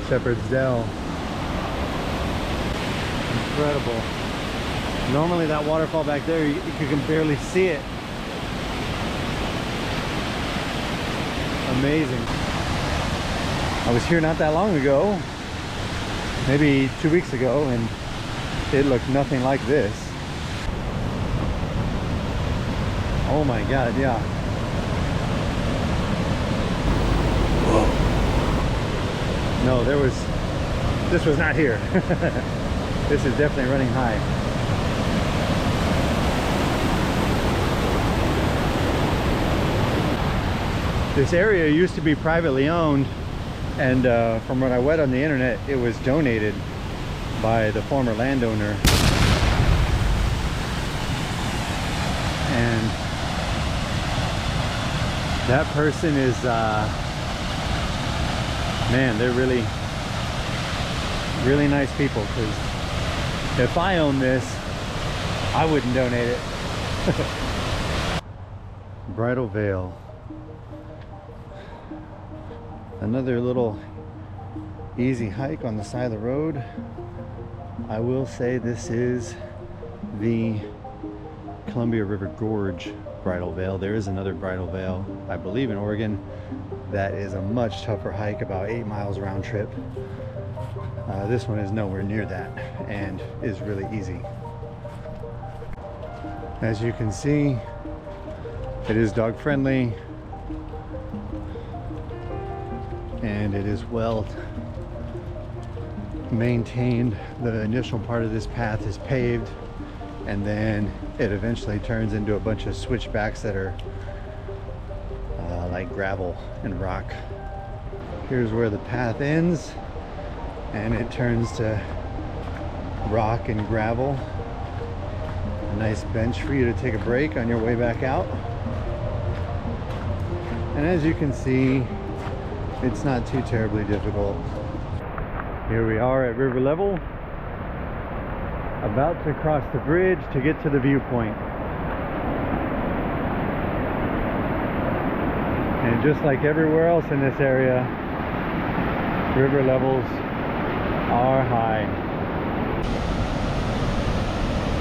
Shepherd's Dell. Incredible. Normally that waterfall back there, you can barely see it. Amazing. I was here not that long ago, maybe 2 weeks ago, and it looked nothing like this. Oh my God, yeah. Whoa. No, this was not here. This is definitely running high. This area used to be privately owned, and from what I read on the internet, it was donated by the former landowner. And that person is, man, they're really, really nice people, because if I owned this, I wouldn't donate it. Bridal Veil. Another little easy hike on the side of the road. I will say this is the Columbia River Gorge Bridal Veil. There is another Bridal Veil, I believe, in Oregon. That is a much tougher hike, about 8 miles round trip. This one is nowhere near that and is really easy. As you can see, it is dog friendly and it is well maintained. The initial part of this path is paved, and then it eventually turns into a bunch of switchbacks that are like gravel and rock. Here's where the path ends, and it turns to rock and gravel. A nice bench for you to take a break on your way back out. And as you can see, it's not too terribly difficult. Here we are at river level, about to cross the bridge to get to the viewpoint. And just like everywhere else in this area, river levels are high.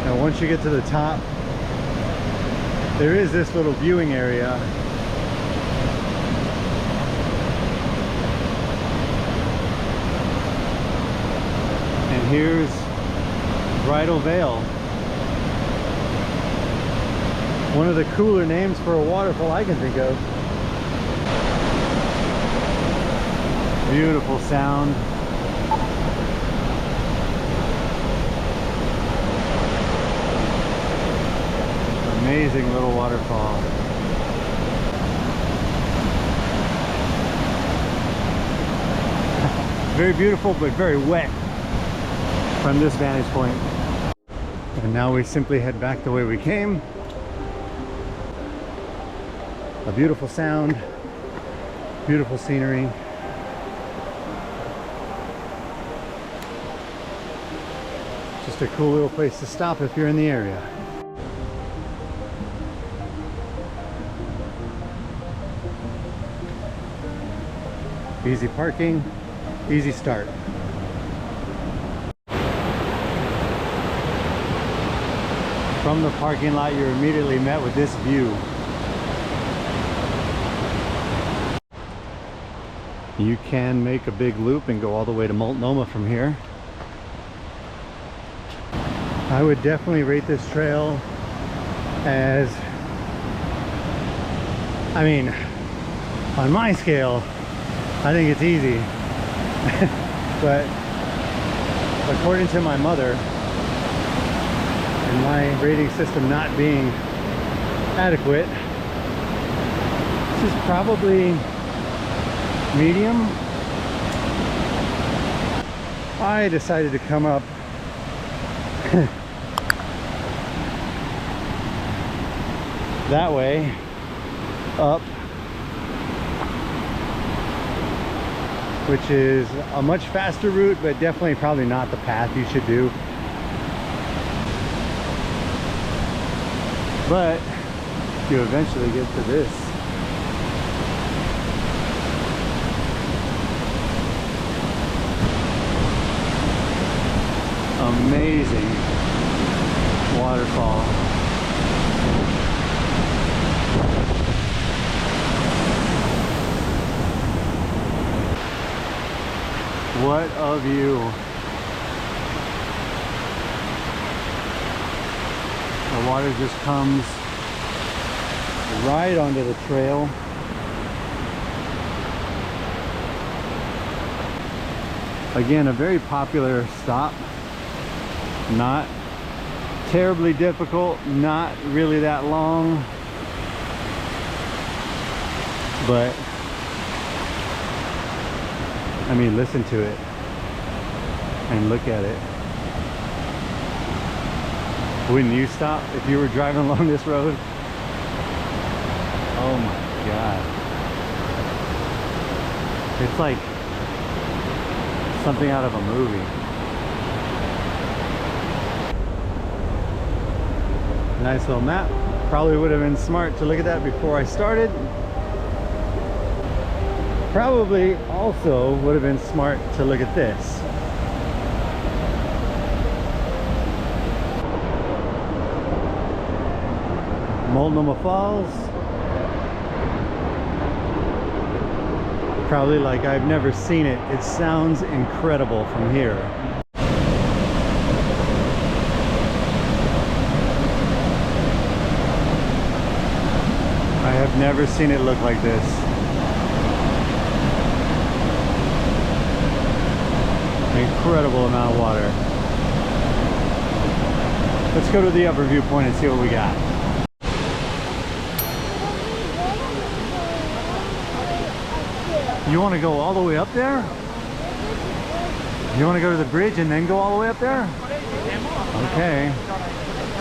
Now once you get to the top, there is this little viewing area. And here's Bridal Veil. One of the cooler names for a waterfall I can think of. Beautiful sound. Amazing little waterfall. Very beautiful, but very wet from this vantage point. And now we simply head back the way we came. A beautiful sound, beautiful scenery. Just a cool little place to stop if you're in the area. Easy parking, easy start. From the parking lot, you're immediately met with this view. You can make a big loop and go all the way to Multnomah from here. I would definitely rate this trail as, I mean, on my scale, I think it's easy. But according to my mother, and my rating system not being adequate, this is probably medium. I decided to come up that way, up, which is a much faster route, but definitely probably not the path you should do. But you eventually get to this. Amazing waterfall. What a view. The water just comes right onto the trail. Again, a very popular stop. Not terribly difficult, not really that long, but I mean, listen to it and look at it. Wouldn't you stop if you were driving along this road? Oh my God. It's like something out of a movie. Nice little map. Probably would have been smart to look at that before I started. Probably also would have been smart to look at this. Multnomah Falls. Probably like I've never seen it. It sounds incredible from here. I have never seen it look like this. Incredible amount of water. Let's go to the upper viewpoint and see what we got. You want to go all the way up there? You want to go to the bridge and then go all the way up there? Okay.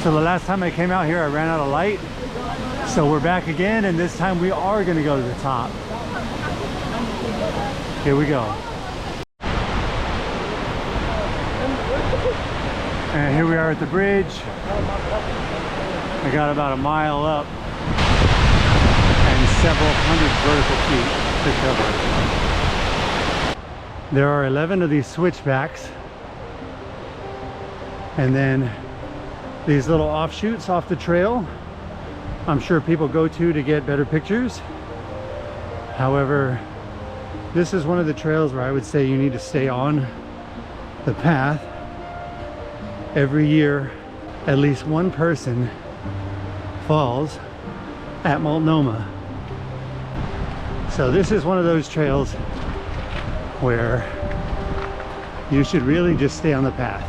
So the last time I came out here, I ran out of light. So we're back again, and this time we are going to go to the top. Here we go. And here we are at the bridge. I got about a mile up and several hundred vertical feet to cover. There are 11 of these switchbacks, and then these little offshoots off the trail I'm sure people go to get better pictures. However, this is one of the trails where I would say you need to stay on the path. Every year at least one person falls at Multnomah. So this is one of those trails where you should really just stay on the path.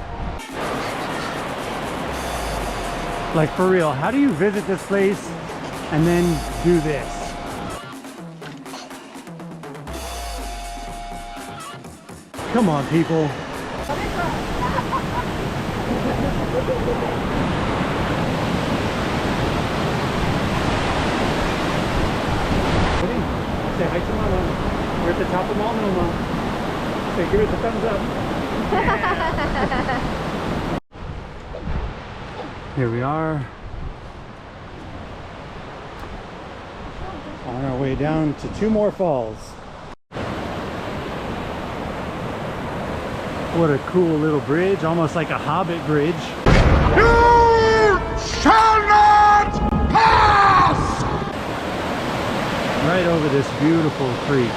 Like, for real, how do you visit this place and then do this? Come on, people. Say hi to Mama. We're at the top of Multnomah. Say, give it the thumbs up. Yeah. Here we are on our way down to two more falls. What a cool little bridge, almost like a Hobbit bridge. You shall not pass! Right over this beautiful creek.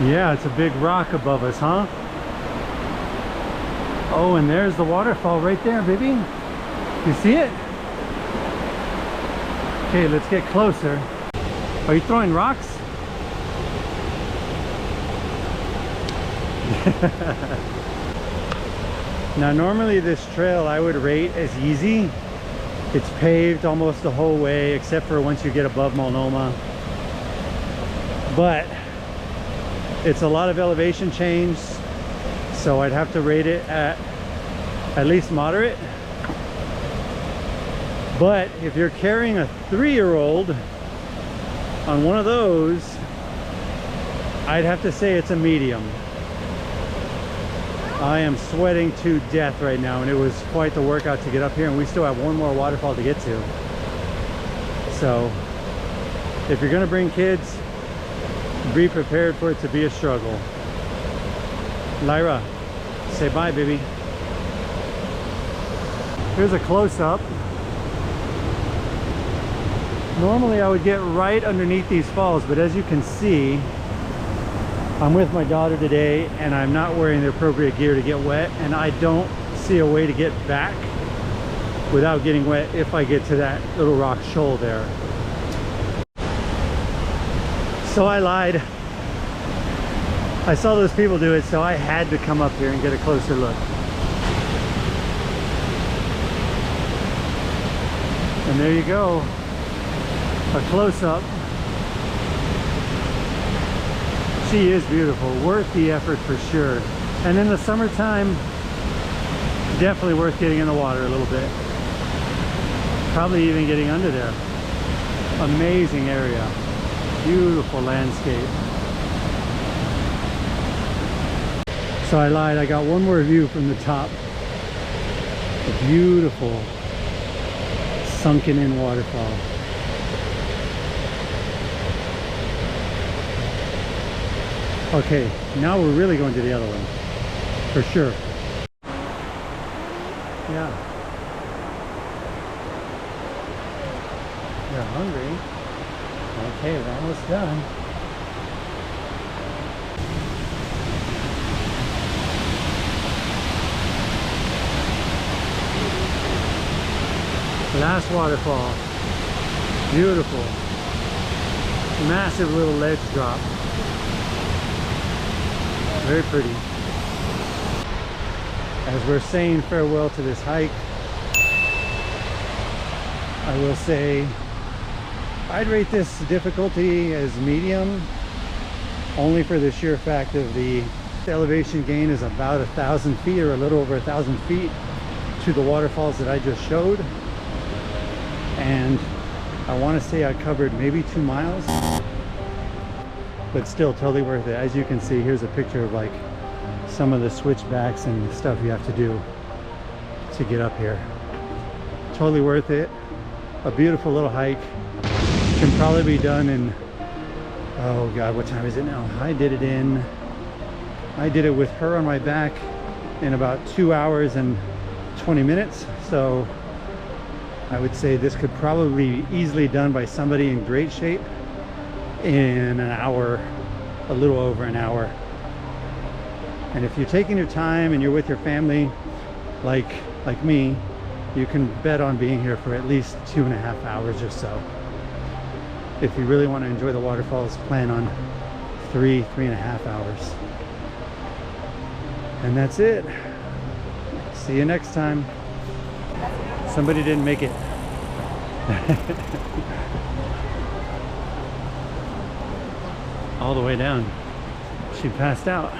Yeah, it's a big rock above us, huh? Oh, and there's the waterfall right there, baby. You see it? Okay, let's get closer. Are you throwing rocks? Now, normally this trail I would rate as easy. It's paved almost the whole way, except for once you get above Multnomah. But it's a lot of elevation change, so I'd have to rate it at least moderate. But if you're carrying a 3-year-old on one of those, I'd have to say it's a medium. I am sweating to death right now, and it was quite the workout to get up here, and we still have one more waterfall to get to. So if you're gonna bring kids, be prepared for it to be a struggle. Lyra, say bye, baby. Here's a close-up. Normally I would get right underneath these falls, but as you can see, I'm with my daughter today and I'm not wearing the appropriate gear to get wet, and I don't see a way to get back without getting wet if I get to that little rock shoal there. So I lied. I saw those people do it, so I had to come up here and get a closer look. And there you go, a close-up. She is beautiful, worth the effort for sure. And in the summertime, definitely worth getting in the water a little bit. Probably even getting under there. Amazing area, beautiful landscape. So I lied, I got one more view from the top. A beautiful sunken in waterfall. Okay, now we're really going to the other one, for sure. Yeah. You're hungry? Okay, we're almost done. Last waterfall. Beautiful. Massive little ledge drop. Very pretty. As we're saying farewell to this hike, I will say I'd rate this difficulty as medium, only for the sheer fact of the elevation gain is about 1,000 feet or a little over 1,000 feet to the waterfalls that I just showed. And I want to say I covered maybe 2 miles, but still totally worth it. As you can see, here's a picture of like some of the switchbacks and stuff you have to do to get up here. Totally worth it. A beautiful little hike. Can probably be done in, oh god, what time is it now? I did it with her on my back in about 2 hours and 20 minutes. So I would say this could probably be easily done by somebody in great shape in an hour, a little over an hour. And if you're taking your time and you're with your family, like me, you can bet on being here for at least 2.5 hours or so. If you really want to enjoy the waterfalls, plan on 3.5 hours. And that's it. See you next time. Somebody didn't make it. All the way down. She passed out.